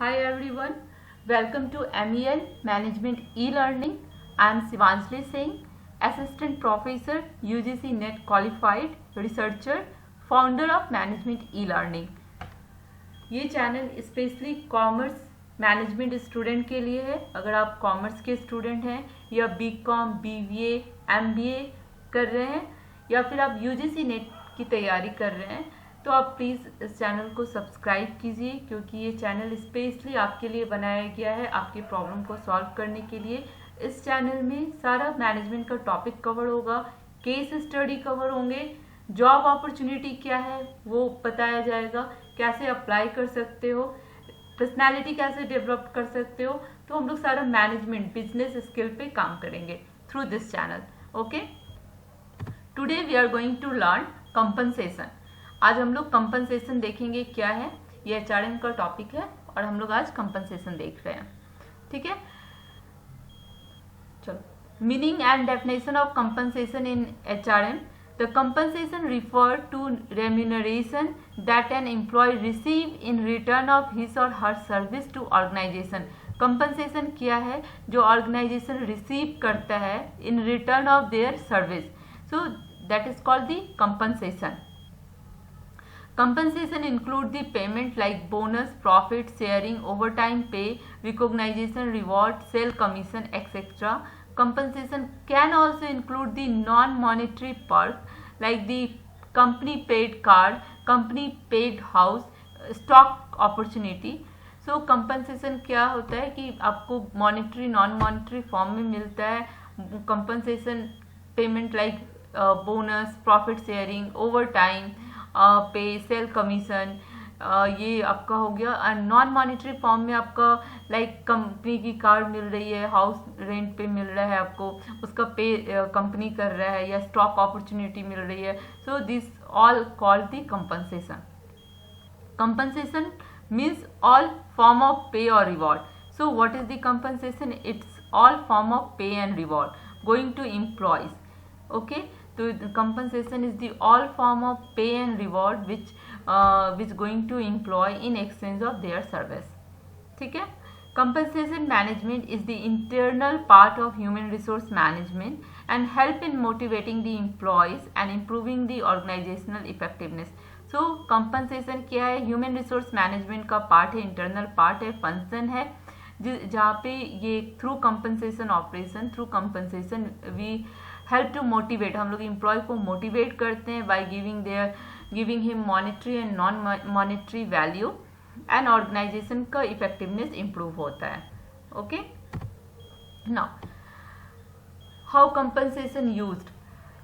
Hi everyone, welcome to MEL Management E-Learning. I am Shivanjali Singh, Assistant Professor, UGC NET Qualified Researcher, Founder of Management E-Learning. ये channel specially commerce management student के लिए है। अगर आप commerce के student हैं या BCom, BBA, MBA कर रहे हैं या फिर आप यूजीसी नेट की तैयारी कर रहे हैं तो आप प्लीज़ इस चैनल को सब्सक्राइब कीजिए, क्योंकि ये चैनल स्पेशली आपके लिए बनाया गया है, आपकी प्रॉब्लम को सॉल्व करने के लिए। इस चैनल में सारा मैनेजमेंट का टॉपिक कवर होगा, केस स्टडी कवर होंगे, जॉब अपॉर्चुनिटी क्या है वो बताया जाएगा, कैसे अप्लाई कर सकते हो, पर्सनैलिटी कैसे डेवलप कर सकते हो। तो हम लोग सारा मैनेजमेंट बिजनेस स्किल पे काम करेंगे through this channel. Okay, today we are going to learn compensation. आज हम लोग कंपनसेशन देखेंगे क्या है। ये एचआरएम का टॉपिक है और हम लोग आज कंपनसेशन देख रहे हैं। ठीक है, चलो। Meaning and definition of compensation in HRM. The compensation referred to remuneration that an employee receive in return of his or her service to organization. Compensation क्या है जो organization receive करता है in return of their service. So that is called the compensation. Compensation include the payment like bonus, profit sharing, overtime pay, recognition, reward, sale commission, etc. Compensation can also include the non-monetary perks like the company paid car, company paid house, stock opportunity. So compensation क्या होता है कि आपको monetary, non-monetary form में मिलता है। compensation payment like bonus, profit sharing, overtime पे, cell commission, ये आपका हो गया। नॉन मॉनिटरी फॉर्म में आपका लाइक कंपनी की कार मिल रही है, हाउस रेंट पे मिल रहा है आपको, उसका पे कंपनी कर रहा है, या स्टॉक अपॉर्चुनिटी मिल रही है। So this all called the compensation. Compensation means all form of pay और reward. So what is the compensation? It's all form of pay and reward going to employees. Okay, तो compensation is the all form of pay and reward which going to employ in exchange of their service. ठीक है, compensation management is the internal part of human resource management and help in motivating the employees and improving the organizational effectiveness. So compensation क्या है? human resource management का part है, internal part है, function है, जहाँ पे ये through compensation operation, through compensation we help to motivate, हम लोग एम्प्लॉय को मोटिवेट करते हैं by giving him monetary and non monetary value, and organisation का इफेक्टिवनेस इम्प्रूव होता है। Okay, now how compensation used.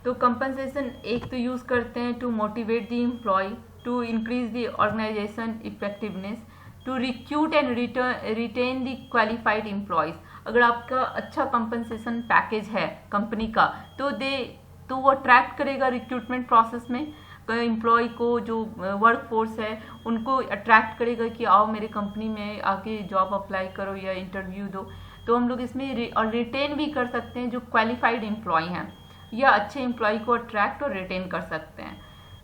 तो कंपनसेशन एक तो यूज करते हैं to motivate the employ, to increase the organisation effectiveness, to recruit and retain the qualified employees. अगर आपका अच्छा कंपनसेशन पैकेज है कंपनी का तो वो अट्रैक्ट करेगा रिक्रूटमेंट प्रोसेस में एम्प्लॉय को, जो वर्क फोर्स है उनको अट्रैक्ट करेगा कि आओ मेरे कंपनी में आके जॉब अप्लाई करो या इंटरव्यू दो। तो हम लोग इसमें और रिटेन भी कर सकते हैं जो क्वालिफाइड एम्प्लॉय हैं, या अच्छे एम्प्लॉय को अट्रैक्ट और रिटेन कर सकते हैं।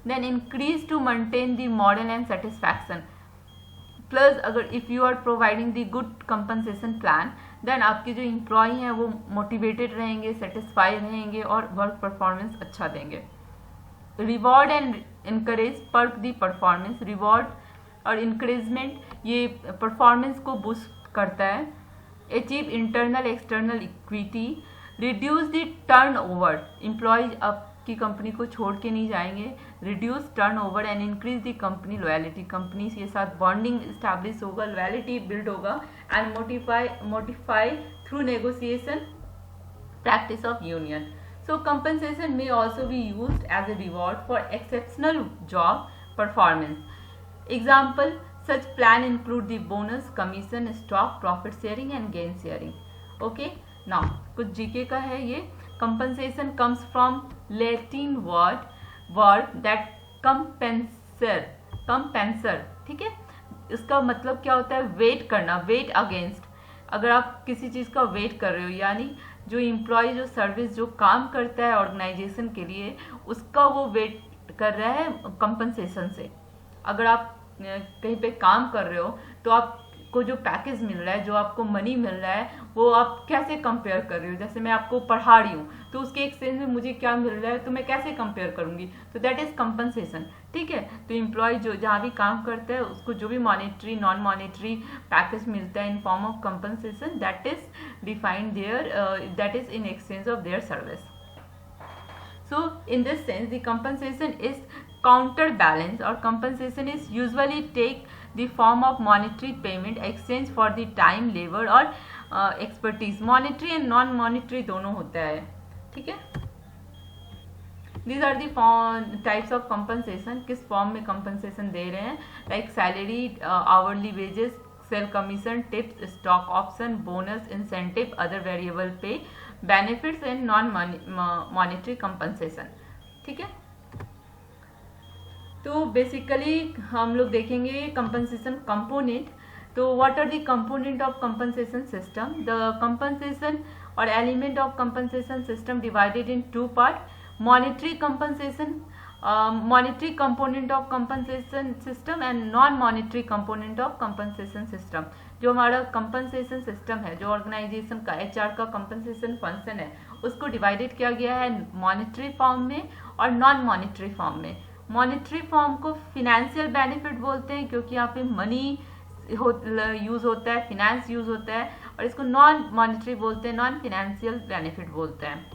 Then increase to maintain the morale and satisfaction. Plus अगर if you are providing the good compensation plan, then आपके जो एम्प्लॉय हैं वो मोटिवेटेड रहेंगे, सेटिस्फाई रहेंगे और वर्क परफॉर्मेंस अच्छा देंगे। Reward and encourage perk the performance. Reward और इंकरेजमेंट ये परफॉर्मेंस को बूस्ट करता है। Achieve internal external equity, reduce the turnover. Employees आपकी कंपनी को छोड़ के नहीं जाएंगे। Reduce turnover and increase the company loyalty. Company के साथ बॉन्डिंग इस्टेब्लिश होगा, लॉयलिटी बिल्ड होगा, and motivate through negotiation practice of union. So compensation may also be used as a reward for exceptional job performance. Example, such plan include the bonus, commission, stock, profit sharing and gain sharing. Okay, now कुछ GK का है ये। compensation comes from Latin word that compensor। ठीक है, इसका मतलब क्या होता है? वेट करना, वेट अगेंस्ट। अगर आप किसी चीज़ का वेट कर रहे हो, यानी जो एम्प्लॉय जो सर्विस जो काम करता है ऑर्गेनाइजेशन के लिए, उसका वो वेट कर रहा है कंपनसेशन से। अगर आप कहीं पे काम कर रहे हो तो आप को जो पैकेज मिल रहा है, जो आपको मनी मिल रहा है, वो आप कैसे कंपेयर कर रहे हो। जैसे मैं आपको पढ़ा रही हूँ तो उसके एक्सचेंज में मुझे क्या मिल रहा है, तो मैं कैसे कंपेयर करूंगी, तो दैट इज कंपनसेशन। ठीक है, तो एम्प्लॉय जो जहाँ भी काम करता है उसको जो भी मॉनेटरी नॉन मॉनेटरी पैकेज मिलता है in form of compensation, that is defined there, that is in exchange of their service. So in this sense the compensation is counterbalance, or compensation is usually take the form of monetary payment exchange for the time, labor और expertise। monetary and non monetary दोनों होता है। ठीक है, these are the types of compensation, किस form में compensation दे रहे हैं, like salary, hourly wages, sell commission, tips, stock option, bonus, incentive, other variable pay, benefits and non monetary compensation. ठीक है, तो बेसिकली हम लोग देखेंगे कंपनसेशन कंपोनेंट। तो what are the component of compensation system? The compensation और element of compensation system divided in two part, monetary compensation, monetary component of compensation system and non monetary component of compensation system. जो हमारा compensation system है, जो organisation का HR का compensation function है, उसको divided किया गया है मॉनेटरी फॉर्म में और नॉन मॉनेटरी फॉर्म में। मॉनेटरी फॉर्म को फिनेंशियल बेनिफिट बोलते हैं क्योंकि यहाँ पे मनी यूज होता है, फिनेंस यूज होता है, और इसको नॉन मॉनेटरी बोलते हैं, नॉन फिनेंशियल बेनिफिट बोलते हैं।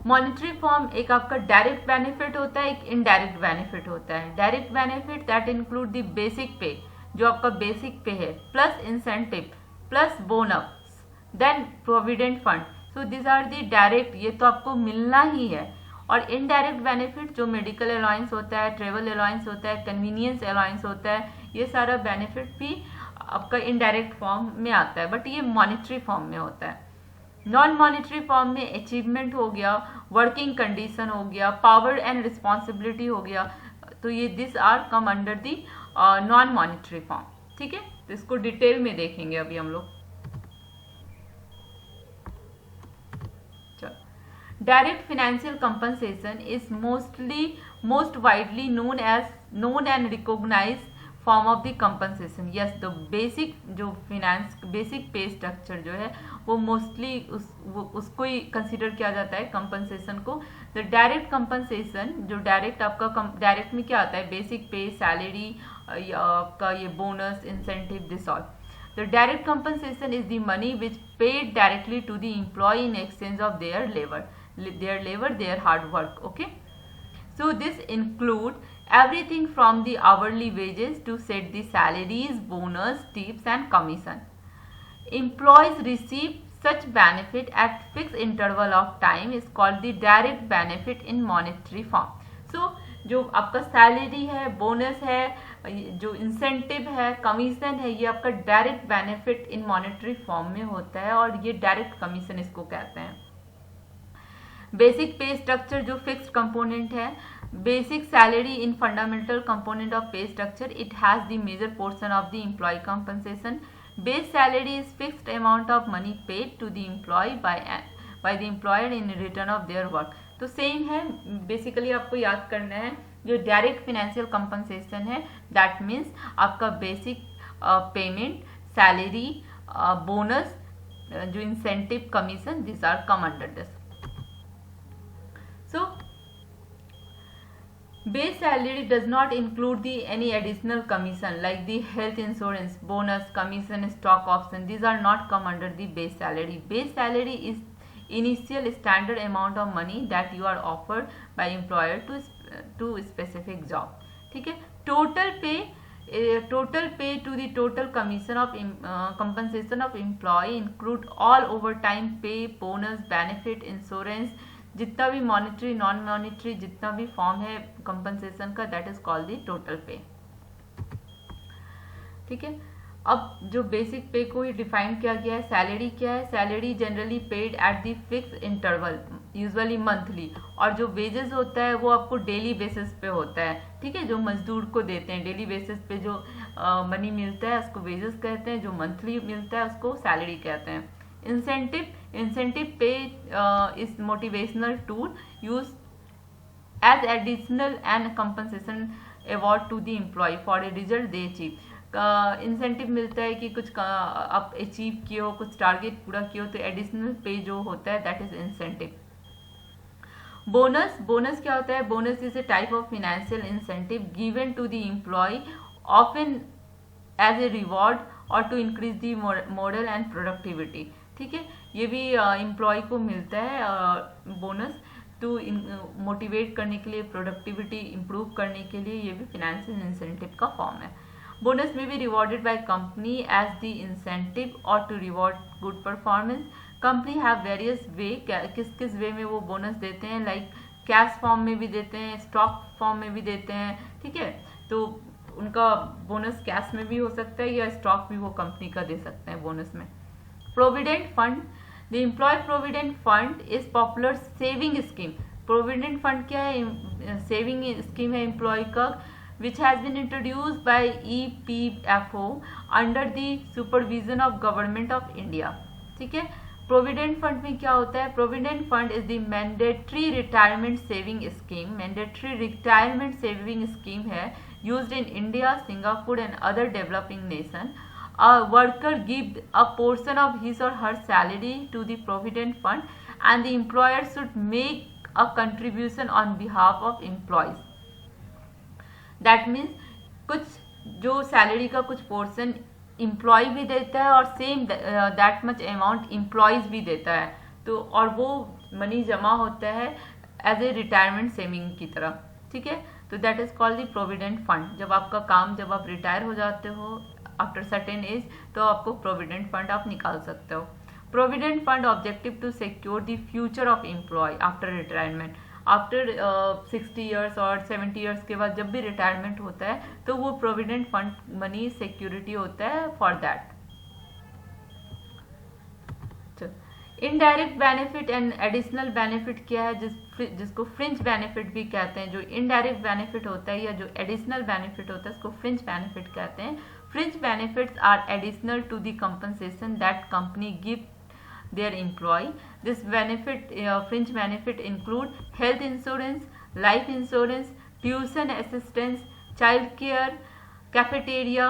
मॉनेटरी फॉर्म एक आपका डायरेक्ट बेनिफिट होता है, एक इनडायरेक्ट बेनिफिट होता है। Direct benefit that include the basic pay, जो आपका बेसिक पे है, plus incentive, plus bonus, then provident fund. So this are the direct, ये तो आपको मिलना ही है। और इनडायरेक्ट बेनिफिट जो मेडिकल अलाउंस होता है, ट्रेवल अलाउंस होता है, कन्वीनियंस अलाउंस होता है, ये सारा बेनिफिट भी आपका इनडायरेक्ट फॉर्म में आता है, बट ये मॉनेटरी फॉर्म में होता है। नॉन मॉनेटरी फॉर्म में अचीवमेंट हो गया, वर्किंग कंडीशन हो गया, पावर एंड रिस्पॉन्सिबिलिटी हो गया, तो ये this are come under the non monetary form. ठीक है, तो इसको डिटेल में देखेंगे अभी हम लोग। Direct financial compensation is most widely known and recognised form of the compensation. Yes, the basic जो फिनेंस बेसिक पे स्ट्रक्चर जो है वो मोस्टली उसको ही कंसिडर किया जाता है कंपनसेशन को। द डायरेक्ट कंपनसेशन, जो डायरेक्ट आपका डायरेक्ट में क्या आता है, बेसिक पे, सैलरी, आपका ये bonus, incentive, this all. The direct compensation is the money which paid directly to the employ in exchange of their labour, their hard work. Okay, so this include everything from the hourly wages to set the salaries, bonus, tips and commission. Employees receive such benefit at fixed interval of time is called the direct benefit in monetary form. So जो आपका salary है, bonus है, जो incentive है, commission है, ये आपका direct benefit in monetary form में होता है और ये डायरेक्ट कमीशन इसको कहते हैं। बेसिक पे स्ट्रक्चर जो फिक्स्ड कंपोनेंट है, basic salary in fundamental component of pay structure, it has the major portion of the employee compensation. Base salary is fixed amount of money paid to the employee by the employer in return of their work. तो same है, basically आपको याद करना है जो direct financial compensation है, that means आपका basic payment, salary, bonus, जो incentive, commission, this are come under this. So, base salary does not include any additional commission like the health insurance, bonus, commission, stock option. These are not come under the base salary. Base salary is initial standard amount of money that you are offered by employer to specific job. ठीक है, total pay to the total commission of compensation of employee include all overtime pay, bonus, benefit, insurance, जितना भी monetary, non monetary, जितना भी form है compensation का, that is called the total पे। ठीक है, अब जो बेसिक पे को ही डिफाइन किया गया है। सैलरी क्या है? Salary generally paid at the fix interval, usually monthly, और जो वेजेस होता है वो आपको डेली बेसिस पे होता है। ठीक है, जो मजदूर को देते हैं डेली बेसिस पे जो मनी मिलता है उसको वेजेस कहते हैं, जो मंथली मिलता है उसको सैलरी कहते हैं। Incentive pay is motivational tool used as additional and compensation award to the employee for a result they achieve. Incentive मिलता है कि कुछ आप अचीव किए हो, कुछ टारगेट पूरा किए हो, तो एडिशनल पे जो होता है that is incentive. Bonus, bonus क्या होता है? Bonus is a type of financial incentive given to the employee often as a reward और to increase the morale and productivity. ठीक है, ये भी एम्प्लॉय को मिलता है बोनस टू मोटिवेट करने के लिए, प्रोडक्टिविटी इंप्रूव करने के लिए। ये भी फिनेंशियल इंसेंटिव का फॉर्म है। बोनस में भी rewarded by company as the incentive और to reward good performance. Company have various way, किस किस वे में वो बोनस देते हैं, लाइक कैश फॉर्म में भी देते हैं, स्टॉक फॉर्म में भी देते हैं। ठीक है, तो उनका बोनस कैश में भी हो सकता है या स्टॉक भी वो कंपनी का दे सकते हैं बोनस में। Provident fund, the employ provident fund is popular saving scheme. Provident fund क्या है? सेविंग स्कीम है एम्प्लॉय का, which has been introduced by EPFO under the supervision of Government of India। ठीक है, प्रोविडेंट फंड में क्या होता है? Provident fund is the mandatory retirement saving scheme. Mandatory retirement saving scheme है used in India, Singapore and other developing nation. A worker gives a portion of his or her salary to the provident fund and the employer should make a contribution on behalf of employees. That means कुछ जो salary का कुछ portion employ भी देता है और same that much amount employees भी देता है, तो और वो मनी जमा होता है एज ए रिटायरमेंट सेविंग की तरह। ठीक है, तो that is called the provident fund. जब आपका काम, जब आप रिटायर हो जाते हो आफ्टर सर्टेन एज, तो आपको प्रोविडेंट फंड आप निकाल सकते हो। Provident fund objective to secure the future of employ after retirement. After 60 years और 70 ईयर्स के बाद जब भी रिटायरमेंट होता है तो वो प्रोविडेंट फंड मनी सिक्योरिटी होता है for that. Indirect benefit and additional benefit क्या है? जिसको फ्रिंज बेनिफिट भी कहते हैं। जो इनडायरेक्ट बेनिफिट होता है या जो एडिशनल बेनिफिट होता है उसको फ्रिंज बेनिफिट कहते हैं। Fringe benefits are additional to the compensation that company give their employee. This benefit, fringe benefit include health insurance, life insurance, tuition assistance, child care, cafeteria,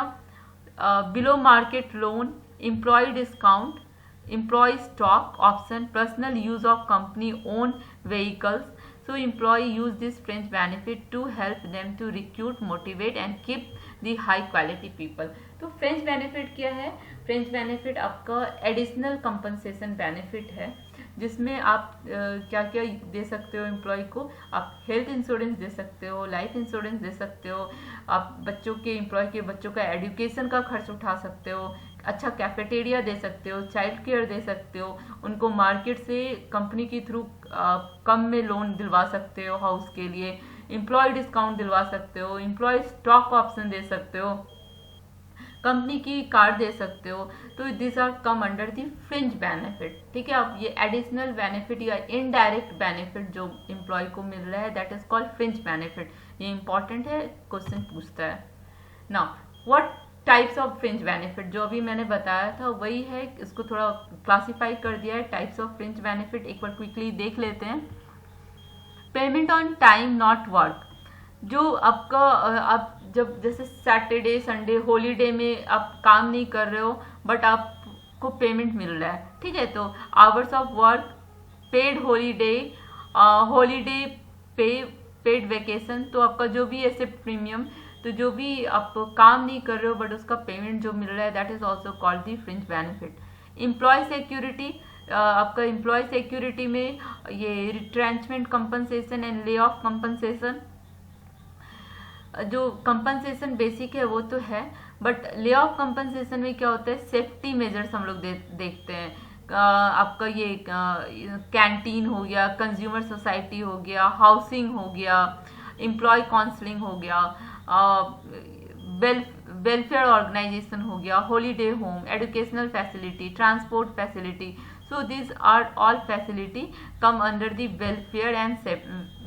below market loan, employee discount, employee stock option, personal use of company owned vehicles. So employee use this fringe benefit to help them to recruit, motivate and keep the high quality people. तो French benefit क्या है? French benefit आपका additional compensation benefit है, जिसमें आप क्या क्या दे सकते हो एम्प्लॉय को। आप हेल्थ इंश्योरेंस दे सकते हो, लाइफ इंश्योरेंस दे सकते हो, आप बच्चों के, एम्प्लॉय के बच्चों का एजुकेशन का खर्च उठा सकते हो, अच्छा कैफेटेरिया दे सकते हो, चाइल्ड केयर दे सकते हो, उनको मार्केट से कंपनी के थ्रू कम में लोन दिलवा सकते हो हाउस के लिए, एम्प्लॉय डिस्काउंट दिलवा सकते हो, एम्प्लॉय स्टॉक ऑप्शन दे सकते हो, कंपनी की कार्ड दे सकते हो। तो this are come under the fringe benefit. ठीक है, अब ये एडिशनल बेनिफिट या इनडायरेक्ट बेनिफिट जो एम्प्लॉय को मिल रहा है that is called fringe benefit. ये इंपॉर्टेंट है, क्वेश्चन पूछता है। Now what types of fringe benefit, जो अभी मैंने बताया था वही है, इसको थोड़ा क्लासीफाई कर दिया है टाइप्स ऑफ फ्रिंज बेनिफिट। एक बार क्विकली देख लेते हैं। Payment on time not work, जो आपका आप जब जैसे सैटरडे संडे हॉलीडे में आप काम नहीं कर रहे हो बट आपको पेमेंट मिल रहा है। ठीक है, तो hours of work, paid holiday, holiday पे, पेड वेकेशन, तो आपका जो भी ऐसे प्रीमियम, तो जो भी आप काम नहीं कर रहे हो बट उसका पेमेंट जो मिल रहा है that is also called the fringe benefit. Employ security, आपका एम्प्लॉय सिक्योरिटी में ये retrenchment compensation and lay off compensation, जो कंपनसेशन बेसिक है वो तो है, बट ले ऑफ कंपनसेशन में क्या होता है, सेफ्टी मेजर्स हम लोग देखते हैं। आपका ये कैंटीन हो गया, कंज्यूमर सोसाइटी हो गया, हाउसिंग हो गया, एम्प्लॉय काउंसलिंग हो गया, वेलफेयर ऑर्गेनाइजेशन हो गया, holiday home, educational facility, transport facility. So these are all facility come under the welfare and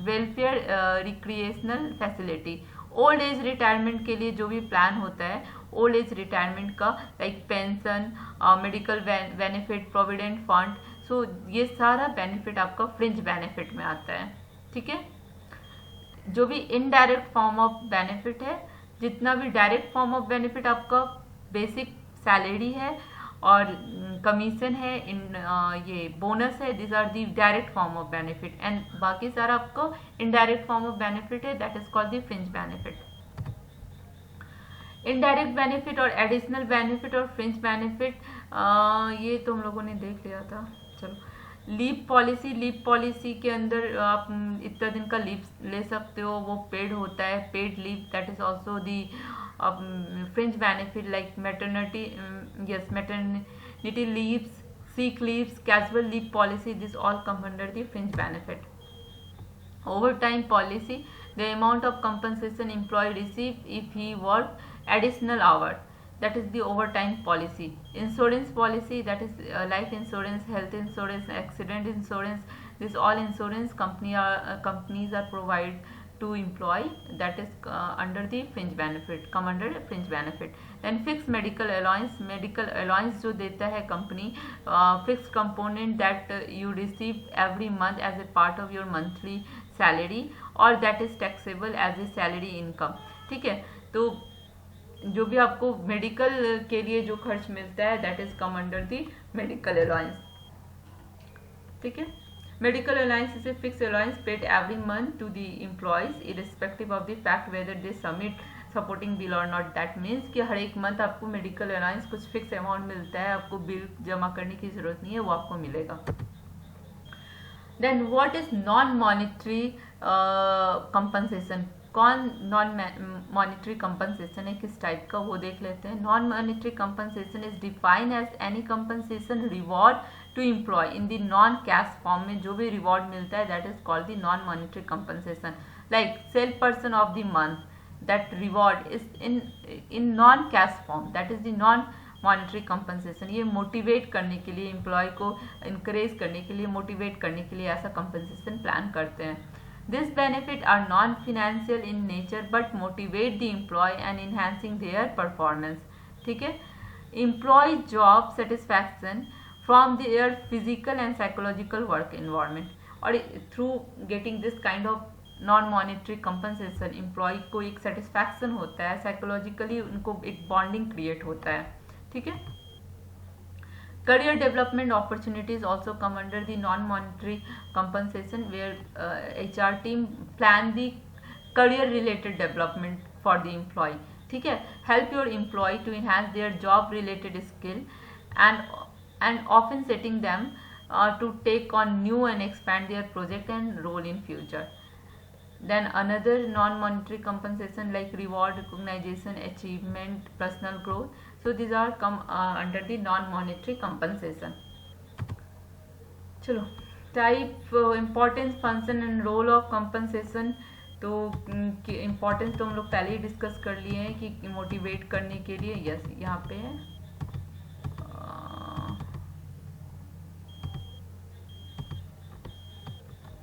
welfare recreational facility। Old age retirement के लिए जो भी प्लान होता है ओल्ड एज रिटायरमेंट का, like pension, medical benefit, provident fund, so ये सारा benefit आपका फ्रिंज बेनिफिट में आता है। ठीक है, जो भी इनडायरेक्ट फॉर्म ऑफ बेनिफिट है जितना भी डायरेक्ट फॉर्म ऑफ बेनिफिट आपका बेसिक सैलरी है और कमीशन है, इन ये बोनस है, this are the direct form of benefit, and बाकी सारा आपको इनडायरेक्ट फॉर्म ऑफ बेनिफिट है, that is called the fringe benefit. Indirect benefit और एडिशनल बेनिफिट और फ्रिंज बेनिफिट ये तो हम लोगों ने देख लिया था। चलो, लीव पॉलिसी के अंदर आप इतना दिन का लीव ले सकते हो, वो पेड होता है, paid leave, that is also the fringe benefit like maternity, yes maternity leaves, sick leaves, casual leave policy, this all come under the fringe benefit. Overtime policy, the amount of compensation employee receive if he work additional hour, that is the overtime policy. Insurance policy, that is life insurance, health insurance, accident insurance, this all insurance companies are provide to employee, that is under the fringe benefit, come under fringe benefit. Then fixed medical allowance जो देता है company, fixed component that you receive every month as a part of your monthly salary or that is taxable as a salary income, ठीक है। तो जो भी आपको medical के लिए जो खर्च मिलता है, that is come under the medical allowance, ठीक है। Medical allowance is a fix allowance paid every month to the employees irrespective of the fact whether they submit supporting bill और नॉट, दैट मीन्स कि हर एक month आपको medical allowance कुछ fix amount मिलता है, आपको बिल जमा करने की जरूरत नहीं है, वो आपको मिलेगा। Then what is non monetary compensation, कौन नॉन मॉनिटरी कंपनसेशन है, किस टाइप का, वो देख लेते हैं। Non monetary compensation is defined as any compensation reward to employ in the non cash form में जो भी रिवॉर्ड मिलता है, that is called the non monetary compensation. Like sale person of the month, that reward is in non cash form, that is the non monetary compensation. ये motivate करने के लिए, employ को इंकरेज करने के लिए, मोटिवेट करने के लिए ऐसा कंपनसेशन प्लान करते हैं। This benefit are non-financial in nature but motivate the employee and enhancing their performance, ठीक है। Employee job satisfaction from their physical and psychological work environment, और through getting this kind of non-monetary compensation, employee को एक satisfaction होता है, psychologically उनको एक bonding create होता है, ठीक है। Career development opportunities also come under the non-monetary compensation, where HR team plan the career related development for the employee, ठीक है। Help your employee to enhance their job related skill and often setting them to take on new and expand their project and role in future. Then another non-monetary compensation like reward, recognition, achievement, personal growth. So these are come under the non-monetary compensation. चलो, type, importance, function and role of compensation. तो importance तो हम लोग पहले ही discuss कर लिए हैं कि मोटिवेट करने के लिए, यस यहाँ पे है,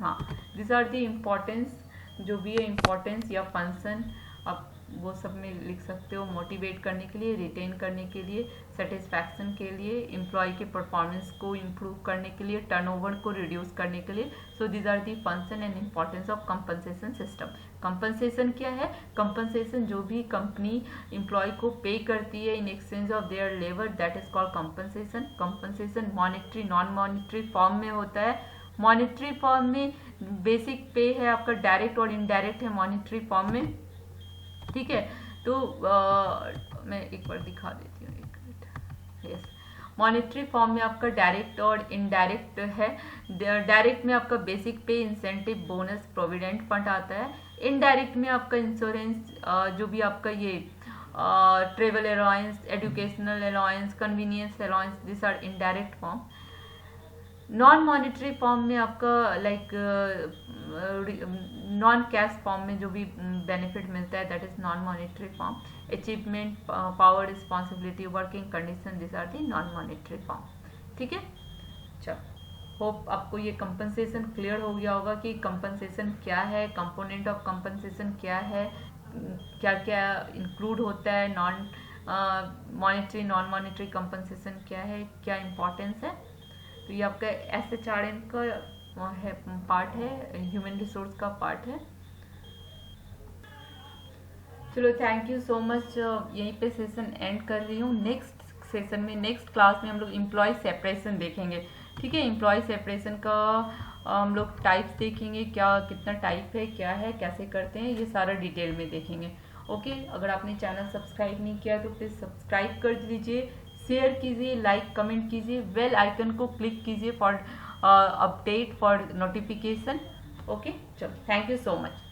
हाँ, दिस आर दी इम्पोर्टेंस, जो भी है इम्पोर्टेंस या फंक्शन आप वो सब में लिख सकते हो। मोटिवेट करने के लिए, रिटेन करने के लिए, सेटिस्फैक्शन के लिए, एम्प्लॉय के परफॉर्मेंस को इम्प्रूव करने के लिए, टर्नओवर को रिड्यूस करने के लिए। So these are the function and importance of compensation system. Compensation क्या है? कंपनसेशन जो भी कंपनी एम्प्लॉय को पे करती है इन exchange of their labour, that is called compensation. Compensation monetary, non monetary form में होता है। मॉनिटरी फॉर्म में बेसिक पे है आपका, डायरेक्ट और इनडायरेक्ट है मॉनिटरी फॉर्म में, ठीक है। तो मैं एक बार दिखा देती हूँ, एक मिनट। यस, मॉनिटरी फॉर्म में आपका डायरेक्ट और इनडायरेक्ट है। डायरेक्ट में आपका बेसिक पे, इंसेंटिव, बोनस, प्रोविडेंट फंड आता है। इनडायरेक्ट में आपका इंश्योरेंस, जो भी आपका ये travel allowance, educational allowance, convenience allowance, this are indirect form. Non monetary form में आपका लाइक नॉन कैश फॉर्म में जो भी बेनिफिट मिलता है, that is non monetary form. Achievement, power, responsibility, working condition, this are the non monetary form, ठीक है। चलो, होप आपको ये कंपनसेशन क्लियर हो गया होगा कि कंपनसेशन क्या है, कंपोनेंट ऑफ कंपनसेशन क्या है, क्या क्या इंक्लूड होता है, non monetary, non monetary compensation क्या है, क्या इंपॉर्टेंस है। तो ये आपका SHRM का है, पार्ट है, ह्यूमन रिसोर्स का पार्ट है। चलो थैंक यू सो मच, यहीं पे सेशन एंड कर रही हूँ। नेक्स्ट सेशन में, नेक्स्ट क्लास में हम लोग एम्प्लॉय सेपरेशन देखेंगे, ठीक है। एम्प्लॉय सेपरेशन का हम लोग टाइप्स देखेंगे, क्या कितना टाइप है, क्या है, कैसे करते हैं, ये सारा डिटेल में देखेंगे। ओके, अगर आपने चैनल सब्सक्राइब नहीं किया तो प्लीज़ सब्सक्राइब कर दीजिए, शेयर कीजिए, लाइक कमेंट कीजिए, बेल आइकन को क्लिक कीजिए for update, for notification. Okay, चलो थैंक यू सो मच।